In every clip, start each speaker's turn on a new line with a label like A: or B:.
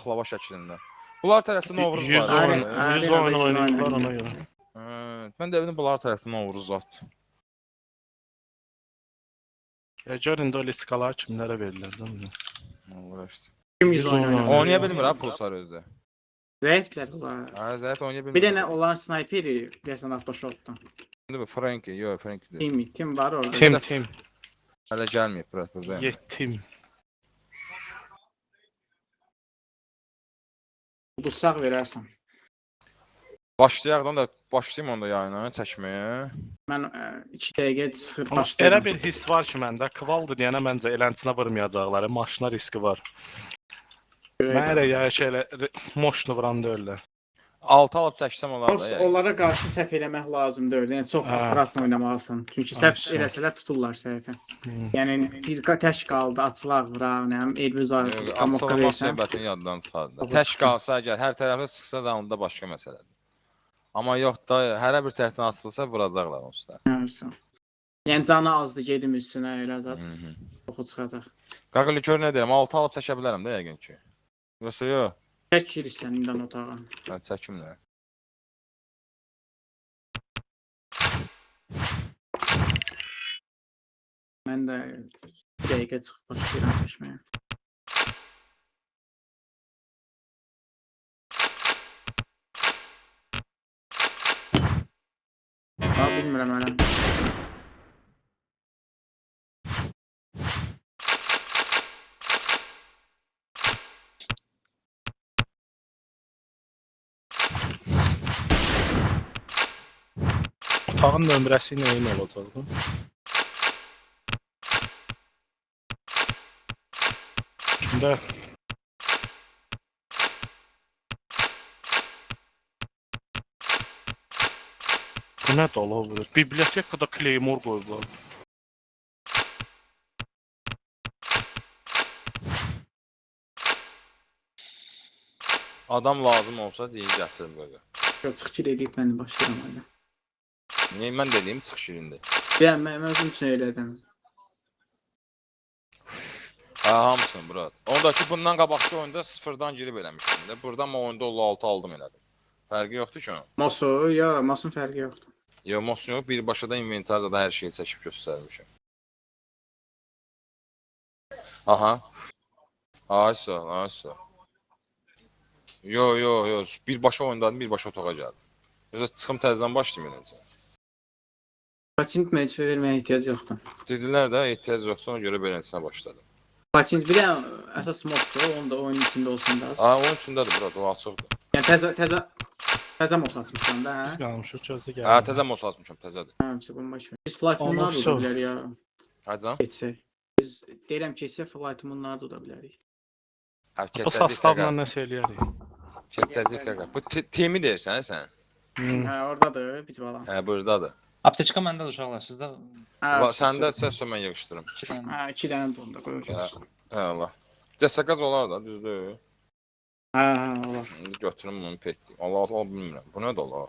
A: Xlava şəklində. Bunlar tərəfdə Novruz
B: 100
A: var.
B: oyun, 100 oyun oynayırlar ona görə.
A: Mən də bildim bunlar tərəfdə Novruz var.
B: Görün də o litskalar kimlərə verilir, değil mi?
A: Uğraşdı.
C: Kim
B: 100
C: 100
B: oyun
C: oynuyor?
B: oynuyor.
A: Oynaya bilmir ha Pulsar özü.
C: Zəiflər bunlar.
A: Ha, zəif oynaya bilmir.
C: Bir dənə olan snayperi deyəsən Aftoshotdan.
A: Bu Frankie, yox Frankie deyil.
C: Tim var orada.
B: Tim.
A: Hələ gəlməyib burada.
B: Yetim.
C: Bu sağ verərsən.
A: Başlayaq da başlayım onda yayına çəkməyə.
C: Mən 2 dəqiqə çıxır
B: Amma
C: başlayıram.
B: elə bir his var ki məndə, Kvaldı deyənə məncə elənçinə vurmayacaqları, maşına riski var. Mən elə yəni ki, elə moşnu vuran deyirlər.
A: 6 alıb çəksəm olar da.
C: Onlara qarşı səhv eləmək lazımdır. Yəni çox akkuratla oynamalısan. Çünki səhv eləsələr tuturlar səhvi. Yəni bir tək qaldı, açılaq vura, nəyəm, Elbuz
A: Açılmaq
C: Kamokka versən.
A: söhbətini yaddan çıxardı. Tək qalsa əgər hər tərəfə sıxsa da onda başqa məsələdir. Amma yox da hər bir tərəfdən asılsa vuracaqlar onsuz.
C: Yəni canı azdı gedim üstünə elə zət. Oxu çıxacaq.
A: Qaqılı gör nə deyirəm, 6 alıb çəkə bilərəm də yəqin ki. Yoxsa yox.
C: Çək girsən indi otağa.
A: Mən çəkimlə.
C: Mən də bir dəqiqə çıxıb başlayıram çəkməyə. Bilmirəm hələ.
B: Otağın nömrəsi ilə eyni olacaqdı. Kimdə? Bu nə dolu vurur? Bibliotekada Claymore qoyublar.
A: Adam lazım olsa deyin gətirin qaqa.
C: Çıx gir edib mən başlayıram hələ.
A: Niyə mən dediyim çıx şirindir.
C: Mən özüm üçün elədim.
A: Hamısın bura. Ondakı bundan qabaqki oyunda 0-dan girib eləmişdim də. Buradan mən oyunda 6 aldım elədim. Fərqi yoxdur ki onun.
C: Mosu, ya Mosun fərqi yoxdur.
A: Yox, Mosun yox. Birbaşa da inventarda da hər şeyi çəkib göstərmişəm. Aha. Aysa. Yox. Birbaşa oyundadım, birbaşa otağa gəldim. Yoxsa çıxım təzədən başlayayım eləcə.
C: Paçint məcbur verməyə ehtiyac yoxdur.
A: Dedilər də ehtiyac yoxdur, ona görə beləsinə başladım.
C: Paçint bir də əsas moddur, onu da oyun içində olsun da.
A: Oyun içindədir burada, o açıqdır.
C: Yəni təzə mod açmışsan da, hə?
B: Biz qalmışıq, gözdə gəldik.
A: Təzə mod açmışam, təzədir.
C: Həmçə bunu baş ver. Biz flight bunlar da bilər ya.
A: Həcəm?
C: Keçsək. Biz deyirəm keçsək flight bunlar da bilərik.
B: Bu sastavla nəsə eləyərik.
A: Keçəcək qaqa. Bu temi deyirsən sən?
C: Hə, oradadır bir bala.
A: Hə, buradadır.
D: Aptečka məndə də uşaqlar, sizdə?
A: Səndə səs mən yığışdırım.
C: 2 dənə də onda qoyacağıq.
A: Hə, Allah. Cəsəqaz olar da, düzdür?
C: Hə, olar.
A: İndi götürüm bunu petdim. Allah bilmirəm. Bu nə də olar?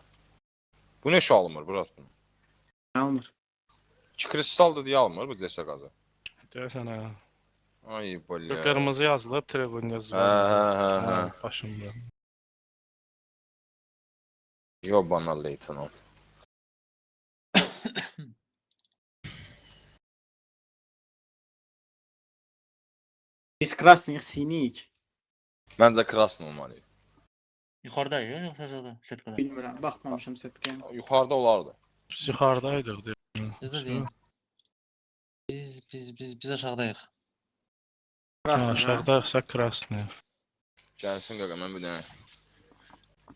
A: Bu nə iş almır, Burat bunu?
C: Almır.
A: 2 kristaldır deyə almır bu cəsəqazı.
B: Deyəsən hə.
A: Ay bolya.
B: Qırmızı yazılıb, Tregon yazılıb.
A: Hə.
B: Başımda.
A: Yobana leytenant.
C: Biz krasnik sinik.
A: Məncə krasın olmalıyıq.
D: Yuxarıdayıq yoxsa aşağıda? Setkada.
C: Bilmirəm, baxmamışam setkaya.
A: Yuxarıda olardı.
B: Biz yuxarıdaydıq deyə.
D: Bizdə deyil. Biz aşağıdayıq.
B: Aşağıdayıqsa krasnı.
A: Gəlsin qaqa, mən bir dənə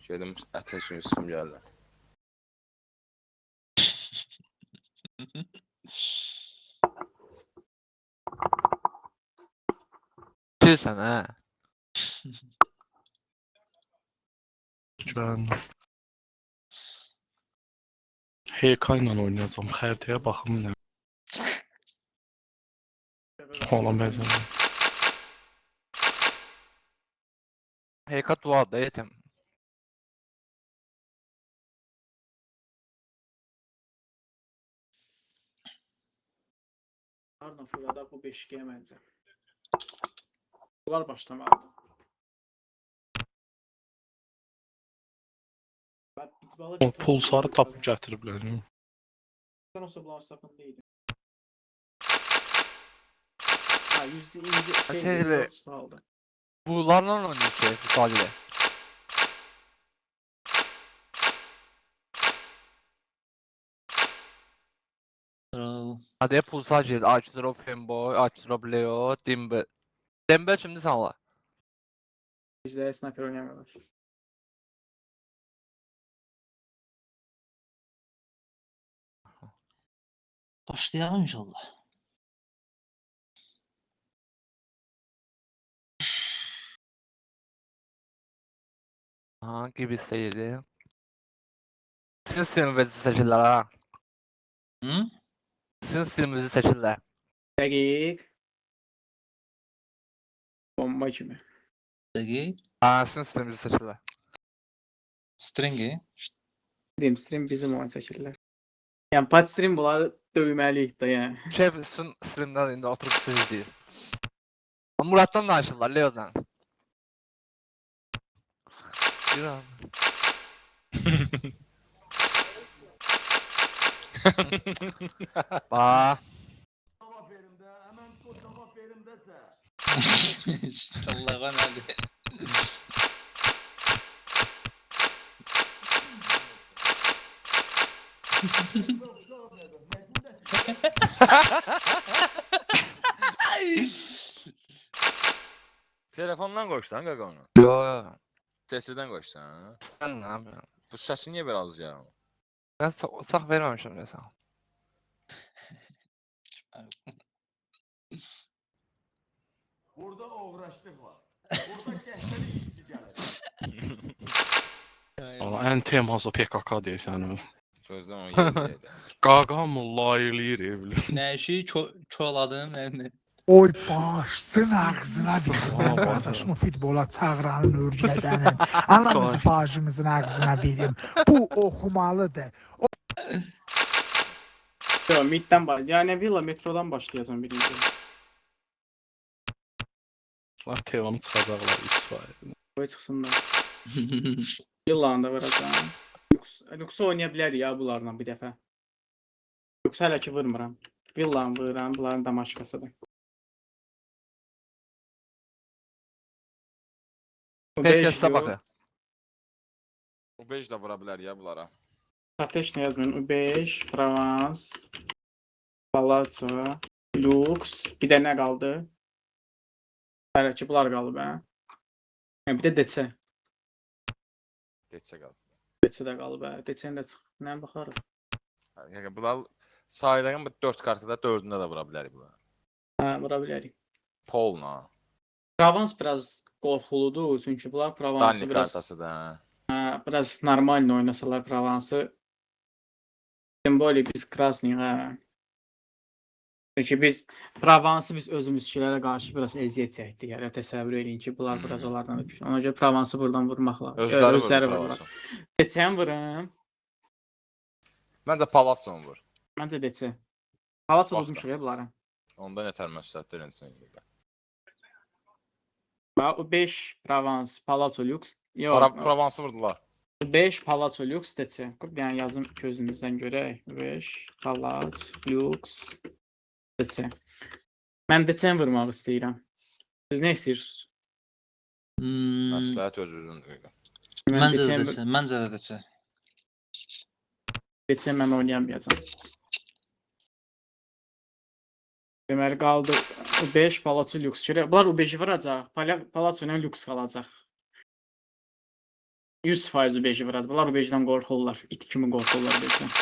A: gedim ətin suyunu sıxım gəlirəm.
E: Bilirsən, hə?
B: Güvən. HK ilə oynayacam, xəritəyə baxım nə. Oğlan bəzən.
E: Heykat duadı, yetim.
C: Hardan fırladaq bu 5G məncə. Bunlar başlamalıdır. Bitbalı
B: O pulsarı tapıb gətiriblər.
C: Sen olsa Blastoff'un değildi. Ha 100 ince
E: Şeyle-
C: 130 aldı.
E: Bunlarla oynuyor şey bu sadece.
D: Bravo.
E: Hadi Pulsar, Archero, Femboy, Archero, Leo, Dimbe. Dimbe şimdi sanla.
C: Bizde sniper oynayamıyorlar.
D: Başlayalım inşallah.
E: Ha gibi seyirdi. Sizin stilinizi seçirler ha.
D: Hı?
E: Sizin stilinizi seçirler.
C: Dakik. Bomba kimi.
D: Peki.
E: Ha sizin stilinizi seçirler.
D: Stringi.
C: Stream bizim oyun seçirlər. Yani pat stream bunları dövməliyik də yani.
E: Şef sizin stilimden indi oturup siz izleyir. Murat'tan danışırlar Leo'dan. Bir an. Ba.
D: İnşallah ben hadi.
A: Telefondan koşsan qaqa onu.
E: Yo yo.
A: Tesidən koşsan.
E: Sen ne yapıyorsun?
A: Bu səsi niyə belə az ya?
E: Ben sak vermemişim ya sana.
F: Burada uğraşlıq var. Burada kəsəli işçi gəlir.
B: Valla ən teması PKK deyirsən.
A: Sözdən onu yeyəcək.
B: Qaqamı layılıyır evli.
D: Nəşi çoladım. Yəni.
G: Oy başsın ağzına bir.
B: Aa,
G: Qardaşımı futbola çağıranın örgədənin. Ananızı bacınızın ağzına verim. Bu oxumalıdır.
C: Yo midden baş. Yani Villa metrodan başlayacağım birinci.
B: Lan Tevanı çıxacaqlar İsrail.
C: Böyle çıksın da. Villa'nı da vereceğim. Lux oynaya bilər ya bunlarla bir dəfə. Lux hələ ki vurmuram. Villa'nı vururam, bunların damaşqasıdır. Bu
E: Peki
C: beş
E: size
C: yok.
E: bakın.
A: Bu 5 də vura bilər ya bunlara.
C: Ateş ne yazmayın? U5, Provence, Palazzo, Lux. Bir de ne kaldı? Hələ ki bunlar qalıb hə. Bir de DC.
A: Geçsə qal.
C: DC də qalıb hə. DC-nin də çıx. Nə baxarıq?
A: Yəni bunlar saydığım bu 4 kartı da 4-ündə də vura bilər bunlar.
C: Hə, vura bilərik.
A: Polna,
C: Provence biraz qorxuludur çünki bunlar Provence'ı
A: Danny
C: biraz
A: kartası da.
C: biraz normal oynasalar Provence'ı. Tüm böyle biz krasnıyıq hə. Çünki biz Provence'ı biz özümüzkilərə qarşı biraz əziyyət çəkdik. Hələ təsəvvür eləyin ki, bunlar biraz onlardan da güclü. Ona görə Provence'ı buradan vurmaq lazım.
A: Özləri
C: vurmaq.
A: vurur.
C: DC-ni vurum.
A: Mən də Palazzo vur.
C: Məncə DC. Palazzo
A: Bax
C: vurmuşuq
A: da.
C: ya bunlara.
A: Onda nətər məsləhətlər eləsin.
C: Bax, o 5 Provence, Palazzo Lux. Yox,
A: Provansı vurdular.
C: 5 Palazzo Lux DC. Yəni yazım gözümüzdən görək. 5 Palazzo Lux DC. Mən DC-ni vurmaq istəyirəm. Siz nə istəyirsiniz?
A: Məsləhət öz-özündür.
D: Məncə də
C: DC-ni
D: desə, məncə də desə.
C: DC mən oynayamayacağam. Deməli qaldı 5 Palazzo Lux. Bunlar o 5-i vuracaq. Palazzo ilə Lux qalacaq. 100% o 5-i vuracaq. Bunlar o 5-dən qorxurlar. İt kimi qorxurlar 5-dən.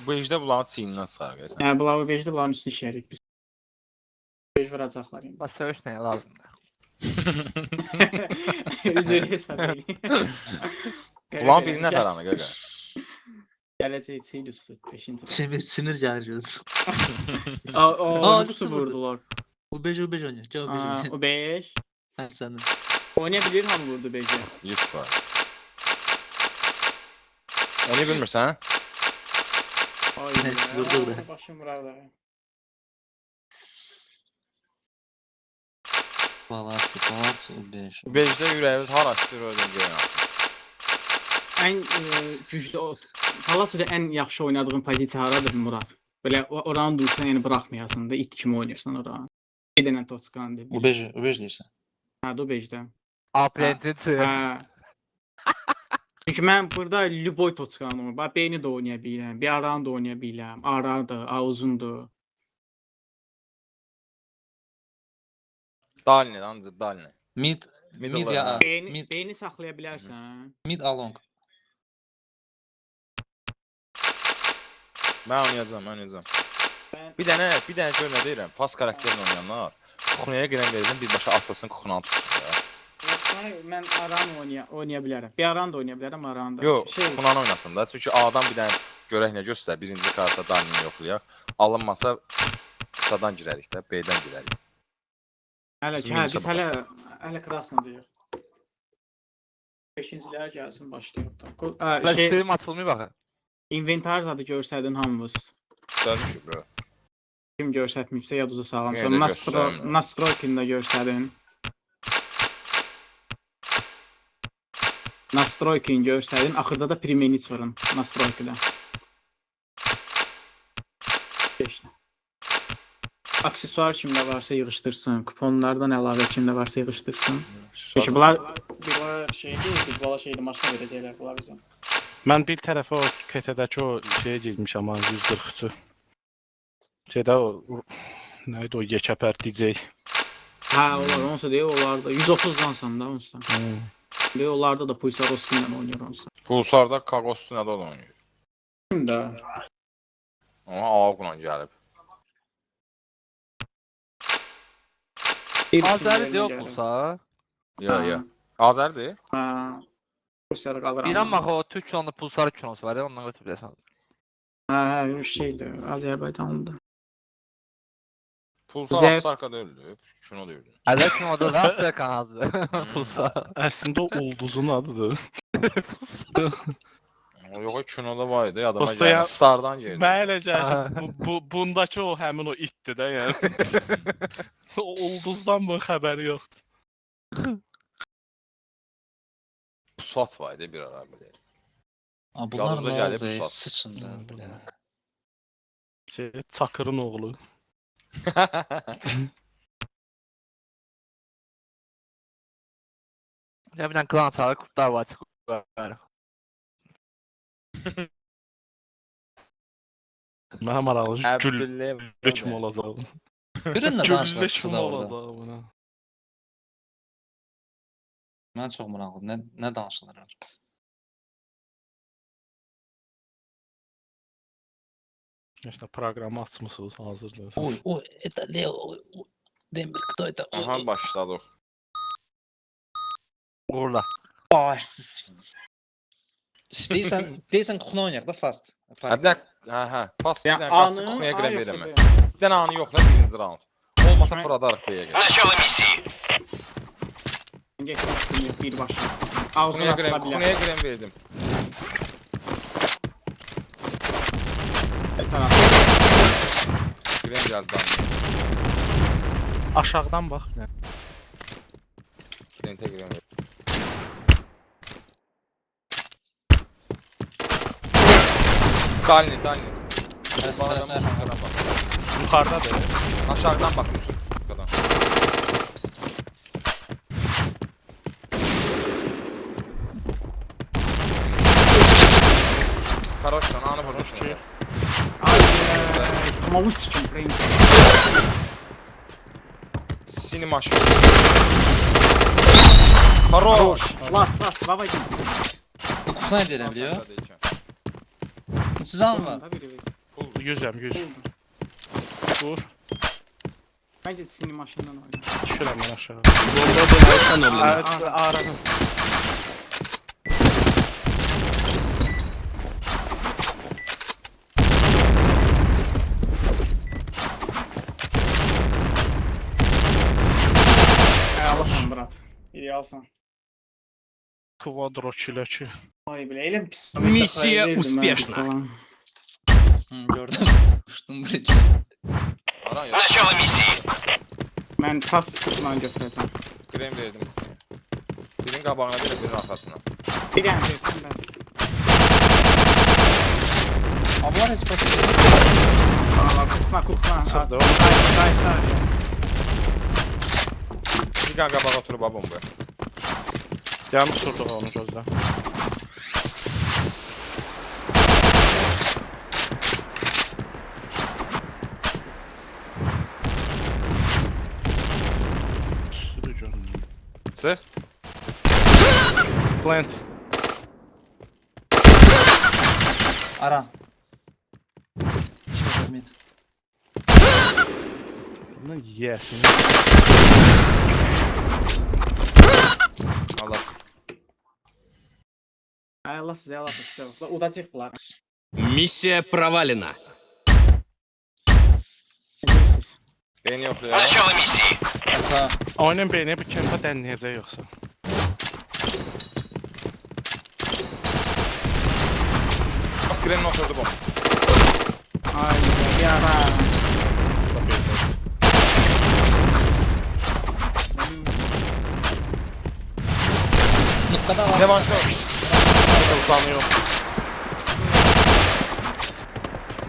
A: Bu ejdə bunların çiynindən sıxar gəlsən.
C: Yəni bunlar o 5-də bunların üstünü işləyirik biz. 5 vuracaqlar yəni.
E: Bas söğüş neye lazım?
C: Üzülü hesab edin.
A: Ulan birinə taranı qaqa.
C: Gələcək çiğ üstü 5-ci.
D: Sinir gəlir göz.
C: Aa,
D: Lux'u
C: Lux'u vurdular.
D: Bu 5 oynuyor. Gel 5
C: Aa,
D: oynuyor.
C: o 5.
D: Hə sənin.
C: Oynayabilir hamı vurdu 5'i.
A: 100 var. Onu bilmirsən?
C: Ay
D: Evet, vurdu oraya.
C: Başım burada.
D: Palazzo 5.
A: Bu 5-də ürəyimiz har açdır ödün görən.
C: ən güclü hal-hazırda ən yaxşı oynadığın pozisiya haradır Murad? Belə oranı dursan, yəni buraxmayasan da it kimi oynayırsan oranı. Bir dənə toçkan deyib.
D: U5 deyirsən.
C: Hə, Dubejdə.
E: Apprentice.
C: Hə. Çünki mən burada Lüboy toçkan oynayıram. Bax beyni də oynaya bilirəm, bir aranı da oynaya bilirəm. Aradır, uzundur.
A: Dalini, ancaq Dalini.
D: Mid
A: Middle
D: ya.
C: Beyni saxlaya bilərsən.
D: Mid along.
A: Mən oynayacağam.
C: Mən
A: Bir dənə gör nə deyirəm. Fast karakterini oynayanlar Kuxunaya girən verirəm, birbaşa asasın Kuxunanı tutsun ya.
C: mən aranı oynaya bilərəm. Bir aranı da oynaya bilərəm, aranı da.
A: Yox, Kuxunanı oynasın da. Çünki A'dan bir dənə görək nə göstər. Birinci karta Dalini yoxlayaq. Alınmasa qısadan girərik də, B'dən girərik.
C: Biz hələ krasnodayıq. 5-cilər gəlsin, başlayaq da.
E: Stream açılmıyor baxın.
C: İnventar zadı görsədin hamımız.
A: Görmüşük bro.
C: Kim görsətməyibsə yaduza sağlam.
A: Yenə də göstərim.
C: Nastroykini də görsədin. Nastroykini görsədin. Axırda da Primenich varın Nastroykidə. Beşlə. Aksesuar kimdə varsa yığışdırsın. Kuponlardan əlavə kimdə varsa yığışdırsın. Çünki bunlar şey deyil, biz bala şeyli maşına verəcəklər bunlar bizə.
B: Mən bir tərəfə o KT-dəki o şeyə girmişəm, 143-ü. Şeydə o nəydi o yekəpər DJ.
C: Hə, onlar onsa deyil, onlar da 130-dansan da onsa. Deyil, onlarda da Pulsar ilə oynayır onsa.
A: Pulsarda Kagos nədə oynayır.
C: Kimdə?
A: Amma Ağqla gəlib.
E: Azəri deyil Pulsar.
A: Ya. Azərdir?
C: Hə. Pulsarı qalıram.
E: İran baxı o Türk yolunda Pulsar kinosu var ya, ondan götürüb biləsən.
C: Hə, şeydir, Azərbaycanlıdır.
A: Pulsar
C: Zəif-
A: Asarka deyildi. Şunu deyildi.
E: Ələ kinoda da Asya kanalıdır. Pulsar.
B: Əslində o ulduzun adıdır.
A: Yox, kinoda var idi, yadıma
B: Dosta ya-
A: gəldi. Stardan gəldi.
B: Mənə elə gəlir ki, bundakı o həmin o itdir də yəni. O ulduzdan bu xəbəri yoxdur.
A: Pusat var idi bir ara belə.
D: Bunlar
A: Yadımda
D: nə
A: gəlib
D: oldu?
A: bu saat.
D: Sıçın da belə.
B: Şey, Çakırın oğlu.
E: Ya bir dənə klan çağır, kurtlar var, çıxır.
B: Mənə maraqlı güllü
A: Güllə
B: kimi olacaq.
D: Görün nə
B: Güllü
D: danışmaq
B: kimi
D: çıxdı orada.
B: olacaq buna.
D: Mən çox maraqlı. Nə danışılır?
B: İşte proqramı açmısınız hazırda.
D: Ой, это Лео. Дембер, кто это?
A: Aha başladı.
E: Uğurla.
D: Başsız. Deyirsən kuxuna oynayaq da fast.
A: Hə, pas bir
C: Yəni
A: dənə qaçsın
C: anı
A: Kuxunaya girən verirəm.
C: yoxsa
A: Bir dənə anı yoxla birinci round. Olmasa
C: Mən-
A: fırladarıq B'yə gəlir.
C: Geçmişdim bir başına. Ağzına
A: Kuxunaya
C: asılabilir.
A: girən verdim.
C: Bir taraf.
A: Girən gəldi Dalini.
B: Aşağıdan bax.
A: Girəntə girən verdim. Dalini. Bana da aşağıdan bak.
B: Yuxarıdadır.
A: Aşağıdan bak Yusuf. Yukarıdan. Хорошо, anı vurmuş.
C: Malı sikim. Frank.
A: Sini maşın. Хорош.
C: Las babacım.
D: Kuxuna deyirəm biliyor. Sizan var.
C: Tabii reis.
B: 100. Dur.
C: Bence sinir maşından oyna.
B: Düşürəm mən aşağı.
H: Bomba
B: Aradım.
C: Alsan Murat. İyi alsan.
B: Kvadro çiləki.
C: Ay bile elə pis.
H: Missiya
C: Verdim ben
H: uspешна.
C: falan.
D: Gördüm. Uçdum buraya.
A: Aran yok.
C: Ben pas kısmından götüreceğim.
A: Krem verdim. Birinin qabağına verin, birinin arxasına.
C: Bir tane versin ben.
D: Ablar heç baş.
C: Kutma.
B: Sırdı o.
A: Bir qan qabağa oturub ha bomba.
B: Yanlış tutduq onu gözlə. Üstüdür görünür.
A: Çıx.
B: Plant.
D: Ara. Mid.
B: Bunu yesin.
A: Allah.
C: Allah sizə, Allah sizə. Udacaq bunlar.
H: Миссия провалена.
C: Bilirsiniz.
A: Beni yoxlayır.
D: Ata.
B: Oyunun beyni bir kempa dənləyəcək yoxsa.
A: Askrenin oturdu bomba.
C: Ay, yara.
D: Noktada var.
A: Revanşlı.
B: Uzanıyor.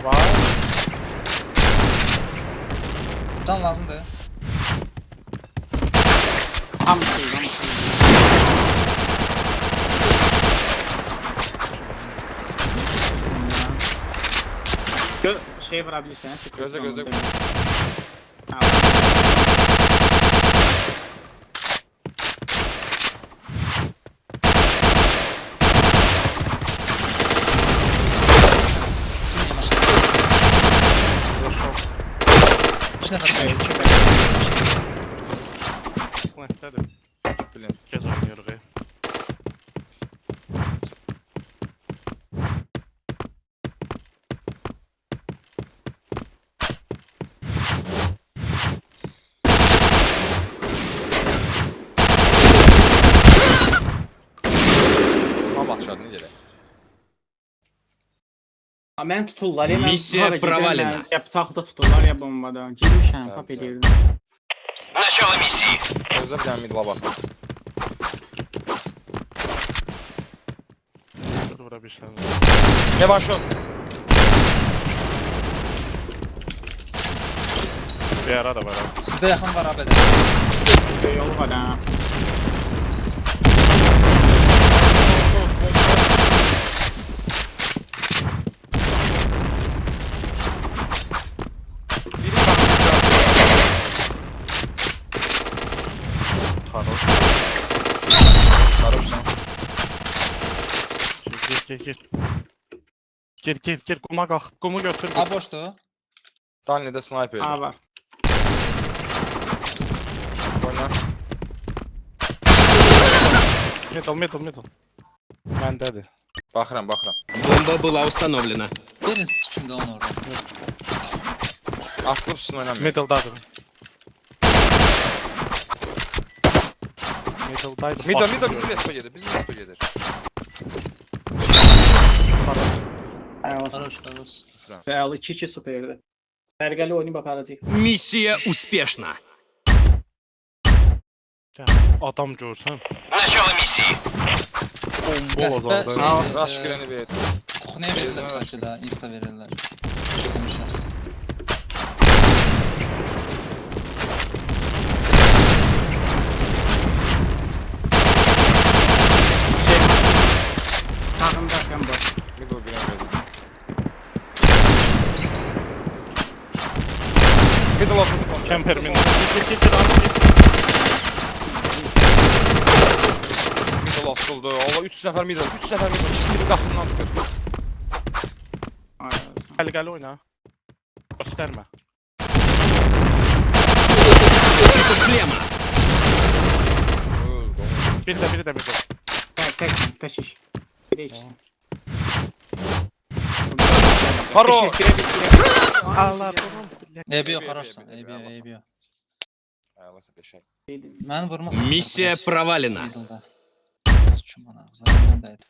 B: Var.
D: Can lazımdır.
C: Hamısı. Şey vurabilirsən.
A: Gözlə.
D: İki nəfər.
B: Plantdədir.
A: Bilin.
B: Gez oynayırıq.
A: Mama atışadın necə?
C: Mən tuturlar.
H: Missiya провалена.
C: Ya bıçaqda tuturlar, ya bombada. Girmişəm,
A: Tamam,
C: pap
A: tamam.
C: edirdim.
A: Gözlə bir dənə midla bax.
B: Dur vura bir şey.
A: Revanşlı.
B: Bir ara da var.
D: Sizdə yaxın var abi.
C: Yolu var ha.
A: Sarıpsan.
B: Gir. Quma qalx. Qumu götür.
D: A boşdur.
A: Danli'də sniper.
C: Ha var.
A: Oyna.
B: Middle. Məndədir.
A: Baxıram.
H: Бомба была установлена.
D: Verin şimdi onu orada.
A: Atılıb üstünə oynamıyor.
B: Middle'dadır. Middle'daydı.
A: Mida bizim respa gedir.
D: Хорош.
C: Real 2-2 superdi. Sərgəli oynayıb aparacaq.
H: Миссия успешна.
B: Adam görsən. Bomba olacaqdı.
A: Rush girəni ver.
D: Kuxnaya verirlər qarşıda. Insta verirlər. Demişəm.
C: Tağımda sən boş.
A: Middle girəni ver. Middle oturdu bomba.
B: Kemper min. Gir.
A: Middle asıldı. Allah 3 nəfər middle. İkisi biri qapısından çıxır.
B: Gəl oyna. Göstərmə.
H: Щиты шлема.
B: Biri də middle.
C: Tek iş. Bir ikisi.
A: Haro.
B: Allah.
D: Eybiyo xaraşsan. Eybiyo.
A: Ayağlasa beşək.
D: Məni vurmasın.
H: Миссия провалена.
D: Middle'da. Sıçım ana. Zararındaydı.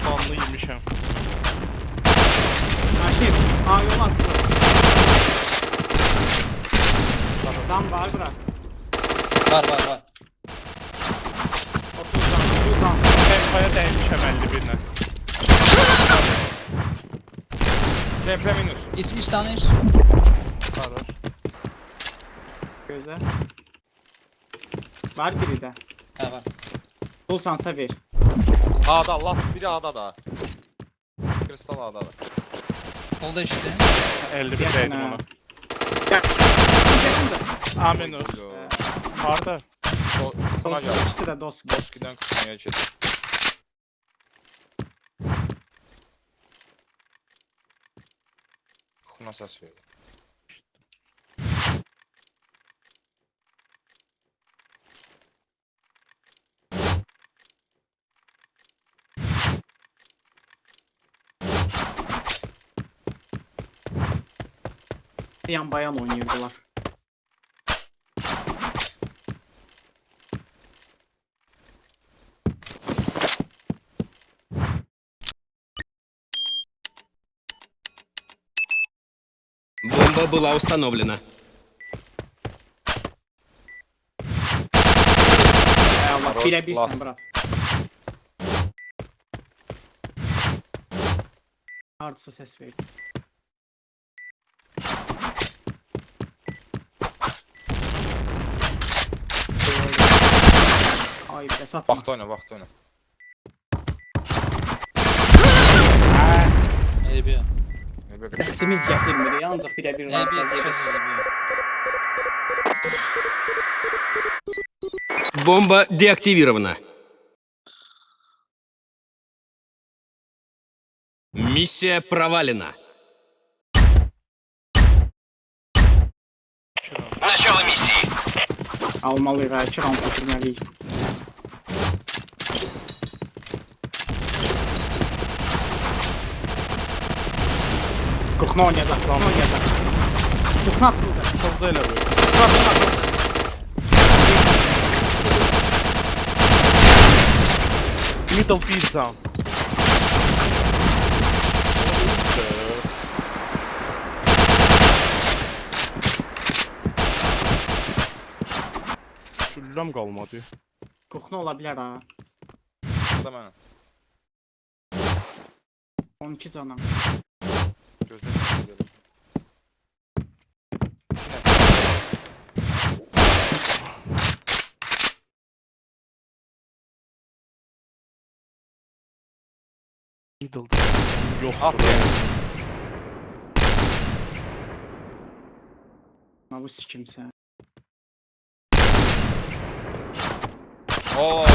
B: Canlı yemişəm.
C: Ha şey, yol atdı. Tam var bura.
D: Var.
C: 30'dan.
B: Tempaya dəymişəm 51-lə.
A: Tempe minus.
D: İç tanış.
B: Qarır.
C: Gözlə. Var biri də.
D: Ha var.
C: Bulsansa ver.
A: A'da last biri A'da da. Kristal A'da da.
D: Solda işte.
B: 51
C: Yakın
B: dəydim
C: ha.
B: ona.
C: Gel.
B: Aminus. Harda?
A: Buna gel.
C: İşte de dost.
A: Boski'den kısmaya geçelim. Buna ses veriyor.
C: Yan bayan oynuyordular.
H: Бомба была установлена.
C: Hay Allah
A: Roş,
C: birebirsin
A: last.
C: bırak. Hardsa ses ver. Ay be satma.
A: Vaxt oyna, vaxt oyna.
D: AB.
A: Ne böyle?
C: İkimiz getirmedi yalnız birebir.
D: AB
H: Бомба деактивирована. Миссия провалена.
C: Almalıyıq, ha, 2 round götürməliyik. Qırxını oynayacaq, qırxını oynayacaq. Qırxını atıldı.
B: Solda elə bu. Middle bir can. Gülləm qalmadı.
C: Qırxını ola bilər ha.
A: Burada mənə.
C: 12 canam.
A: Gözlə.
B: Middle yox.
A: At.
C: Ha bu sikimsə.
A: Oo.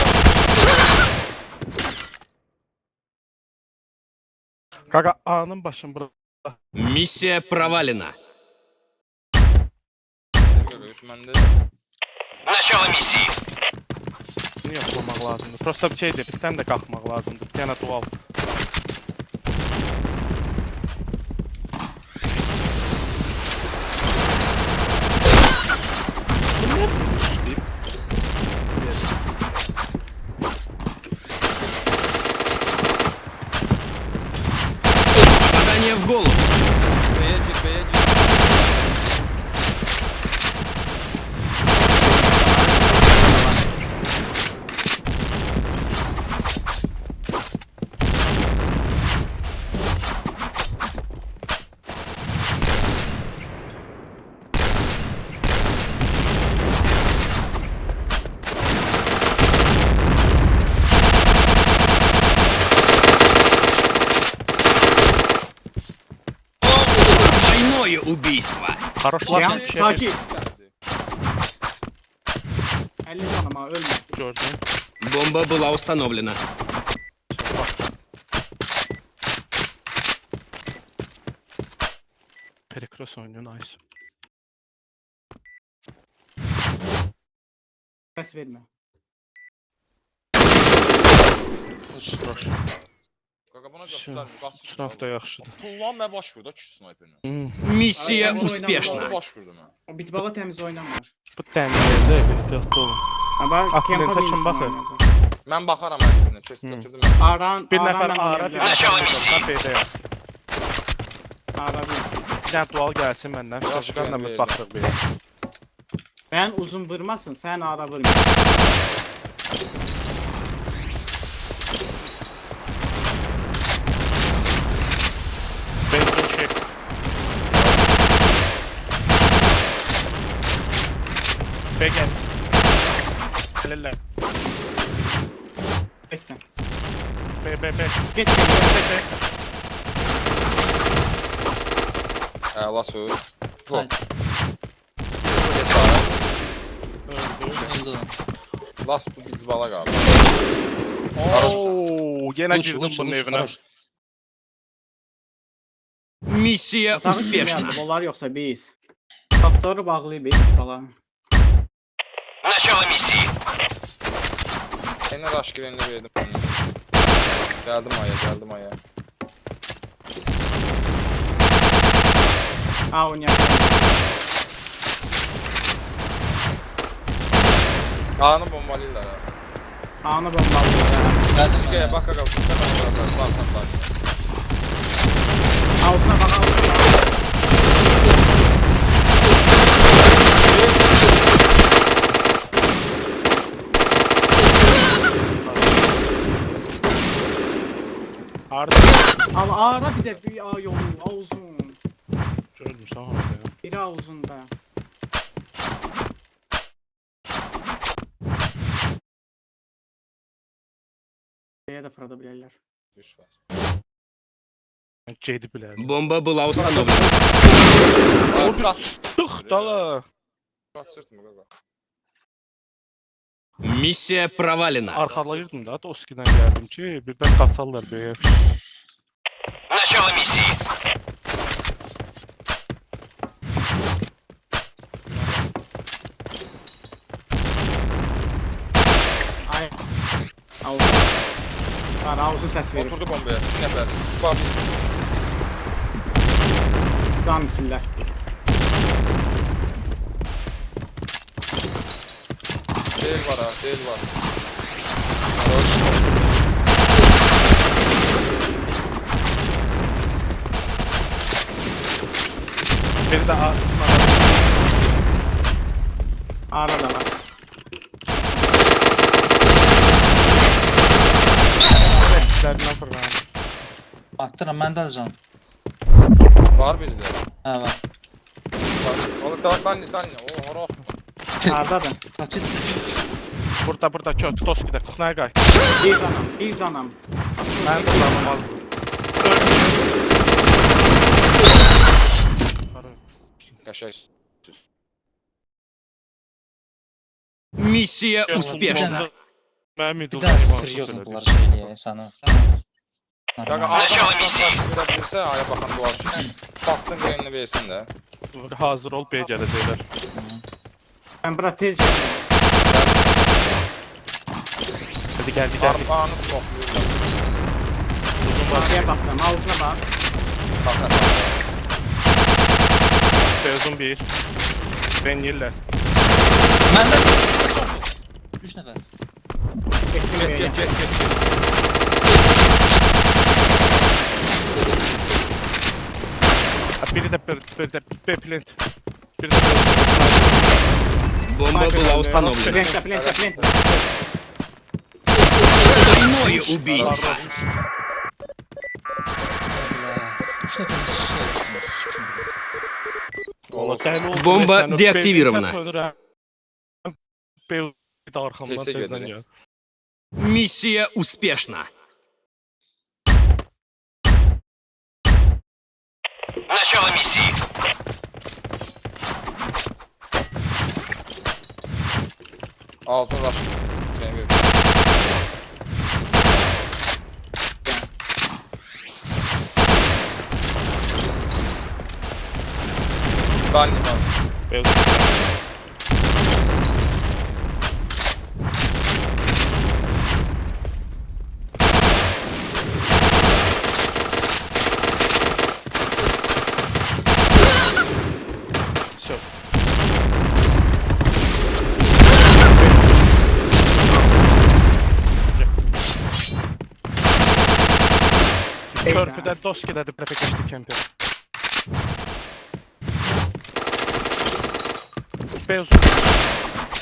B: Qaqa A'nın başını bura.
H: Миссия провалена.
A: Görüş məndə.
B: Bunu yoxlamaq lazımdır. Prosta bir şeydir. Bir tane də qalxmaq lazımdır. Bir tane dual.
H: Попадание в голову.
A: B'ye gir.
H: Двойное убийство.
B: Хорошlar
C: Yan,
B: bir şey
C: sakin.
A: Gəldi.
C: 50 canım ha, ölmə.
B: gördüm.
H: Бомба была установлена.
B: Perikros oynuyor nice.
C: Səs vermə.
B: Roş.
A: Qaqa buna
B: Şu-
A: göstərmir. Qaçsın.
B: Sınav da yaxşıdır.
A: Pullan mən baş vurdu ki sniperlə.
H: Миссия
C: Ай, ой, ой,
H: успешна.
A: Baş vurdu mən.
C: O bitbala təmiz oynamır.
B: Bu dəmiyəcə ehtiyatlı olun.
C: Ama
B: Aklın
C: Kempa
B: taçın
C: Williamson
B: baxın.
C: oynayacaq.
A: Mən baxaram əlinə. Götürdüm.
C: Aran,
B: Bir nəfər
C: Aranla
B: ara, bir
C: oynayabilir.
B: nəfər Middle'dan B'də.
C: Ara bir.
B: Bir dənə dual gəlsin məndən.
A: Yaxşı,
B: Sözlərlə
A: verin,
B: baxırıq bir.
C: Ben uzun vurmasın, sen ara vurma.
B: Benzin şey. Begen. Helal.
C: Geçsin.
B: B.
C: Geç.
A: Əla söz.
D: Side. Öldü o.
A: Las bu biz bala qaldı.
B: Oo, yine
D: Uç,
B: girdim
D: uç,
B: bunun
D: uç,
B: evine.
D: Barış.
H: Миссия
C: Otağı kim
H: успешна.
C: yandı? Onlar yoksa biz. Kapıları bağlayıb falan.
H: Начало миссии.
A: Seni rush girenini verdim. Geldim aya.
C: Ha oynayalım.
A: Anı bombalayırlar ha.
C: Anı bombalıyorlar.
D: Geldim ben.
A: Gel bak bakalım. Sen bak.
C: Altına bak altına.
B: Arda.
C: Al ara bir de bir yolu uzun.
B: Gördüm tamam ya.
C: Biri uzunda. Şeye de fırlatabilirler.
A: Düş var.
B: Cedi bilen.
H: Бомба была установлена.
B: Tık dala.
A: Sırtma baba.
H: Миссия провалена.
B: Arkalayırdım da Toski'den geldim ki birden kaçarlar be.
H: Начало миссии.
C: Ay. Al. Var uzun ses verir.
A: Oturdu bombaya. Bir nəfər. Bak
C: Can misiller.
A: değil var ha. Değil var.
B: Bir de
C: Ara da var.
B: Seslerine fırlan.
D: Baktıram ben de alacağım.
A: Var biri de.
D: Ha var.
A: Oğlum Danni. O horo.
C: Arda da.
D: Kaçın.
B: Burada kök Toski'de kuxnaya qayıt.
C: Bir zanam.
B: Ben de tanımazdım.
A: Qəşəng.
H: Миссия успешна.
B: Mənim
D: Bir
B: idolum
D: daha
B: Ivan
D: sır yok
B: Şut
D: bunlar
B: elədi.
D: şeyliye sana.
A: Qaqa adam verə bilirsə aya baxan duvar. Bastın girenini versin də.
B: Hazır ol, B gələcəklər.
C: Ben bura tez geldim.
B: Hadi geldi.
A: Arqanı smoklayırlar.
C: Arkaya baktım. Ağzına bak.
A: Baxın.
B: Sezon 1. Ben yerlər.
D: Ben de. 3 nefer.
C: Ettim
A: Get.
B: Biri de B plant. Biri de
H: Бомба была установлена.
C: Plent.
H: Двойное убийство.
D: 3 nefer.
H: Bomba deaktivirovana.
B: B de arkamdan
A: Kesin
B: tezden
A: gelir.
B: gel.
H: Миссия успешна. Начало миссии.
A: Altın rush. Seni ver. Danni var.
B: B Все. Körpüdə Doski'dədir prefekləşdi kemper. B uzun.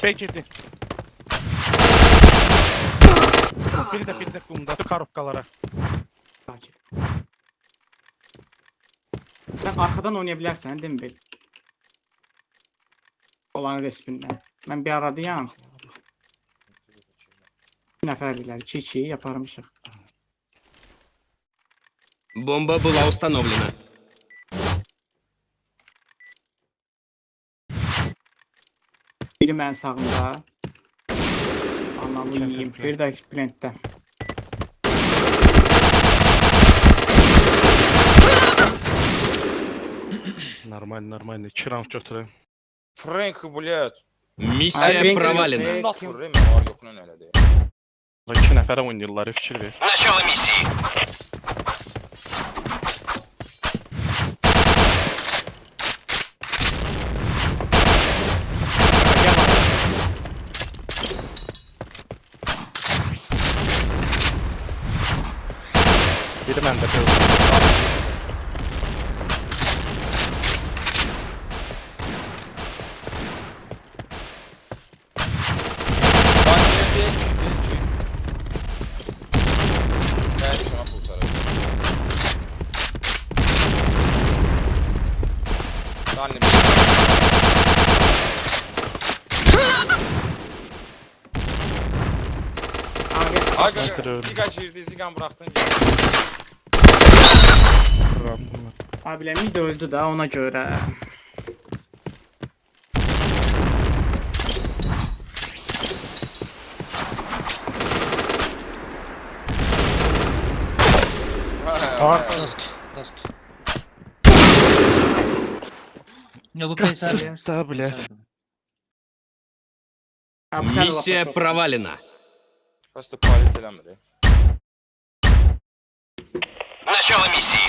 B: B girdi. Bir de bunda karovkalara.
C: Sakin. Sen arkadan oynayabilirsen değil mi Bel? Olan resminden. Ben bir aradıyam. Bir nəfərdirlər. 2-2 yaparmışıq.
H: Бомба была установлена.
C: Biri mənim sağımda. Anlamı yiyeyim. Bir də plantdə.
B: Nормально. 2 round götüreyim.
A: Frank, блядь.
H: Миссия
C: Фрэнк
H: провалена.
C: Эй,
A: Nasıl
C: kim-
A: vurur? Var yok lan öyle değil.
B: 2 nəfərə oynayırlar, fikir ver.
H: Начало миссии.
B: Biri məndə B uzun.
A: Lan gel. Gel şuna pulsarı. Lan ne
C: Abi,
A: Aga, Ziga girdi, Zigan bıraktın.
C: abilərim də öldü də ona görə.
D: Dosk. Ya bu PSR.
B: Sırt da, blядь.
C: Abi, sən
H: Миссия
C: laf-
H: провалена.
A: Просто palet eləmir.
H: Начало миссии.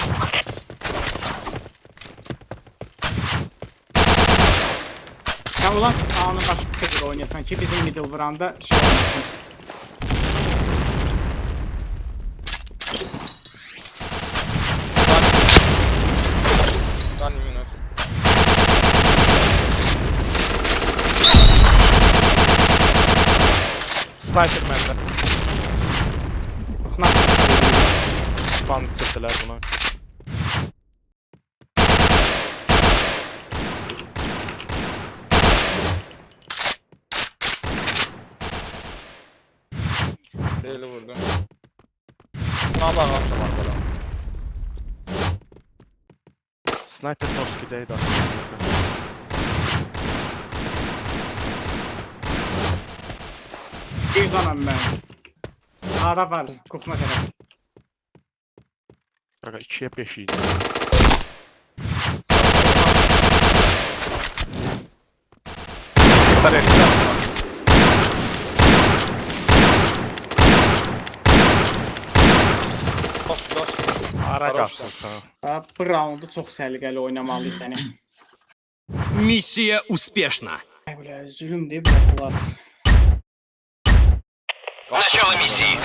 C: Sən ulan anı başqa bir oynayasan ki bizim middle vuranda şey olmasın.
A: Lan minus.
B: Sniper məndə.
C: Xına.
B: Fan çəkdilər buna.
A: Değil vurdum. Şuna bak akşam arkadan.
B: Sniper Doski'deydi.
C: Bir canım ben. Ara var. Kuxma tərəf.
B: Qaqa 2-yə 5 idi.
A: Dost.
B: Ara
A: Хорош
B: qaçsın sən.
C: Ha, bu raundu çox səliqəli oynamalıyıq yəni.
H: Миссия успешна.
C: Ay bilə, zülüm deyib bırakırlar.
H: Начало миссии.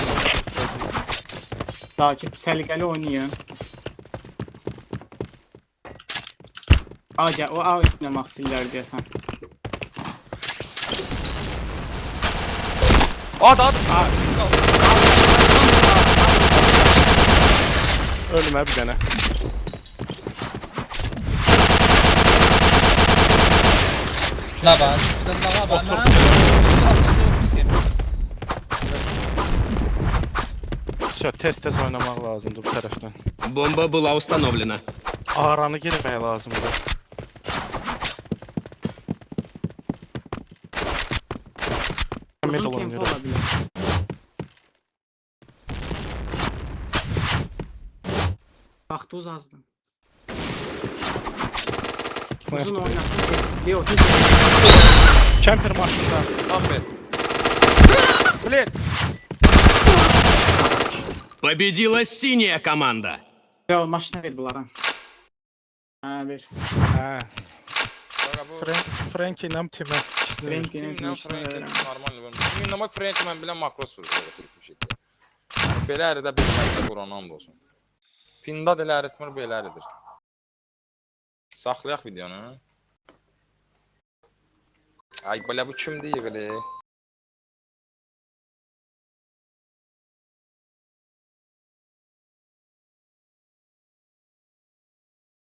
C: Takip səliqəli oynayın. Aga, o oynamaq sillər deyəsən.
A: Hadi.
B: Ölmə bir dənə.
D: Na bas. Na bas.
B: Tez oynamaq lazımdır bu tərəfdən.
H: Бомба была установлена.
B: Aranı girməyə lazımdır. Middle
C: Uzun tempo
B: oynayırıq.
C: ola bilər. Vaxtı azdı. Uzun oynasın. Leo, tez.
B: Kemper maşında.
A: Lan ver. Bled.
H: Победила синяя команда.
C: Leo, maşına ver bunlara. Ha, ver.
B: Hə.
A: Aga bu
B: Frank ilə timə.
C: Frank'in
A: Kimlə
C: maşına
A: Frank'in
C: verəm.
A: normal vurmuş. Kiminlə bak Frank mən bilən makros vurur. Bir şey. Belə əridə bir sərdə Quranam olsun. Pindad elə əritmir, belə əridir. Saxlayaq videonu. Ay belə bu kimdir yığılı?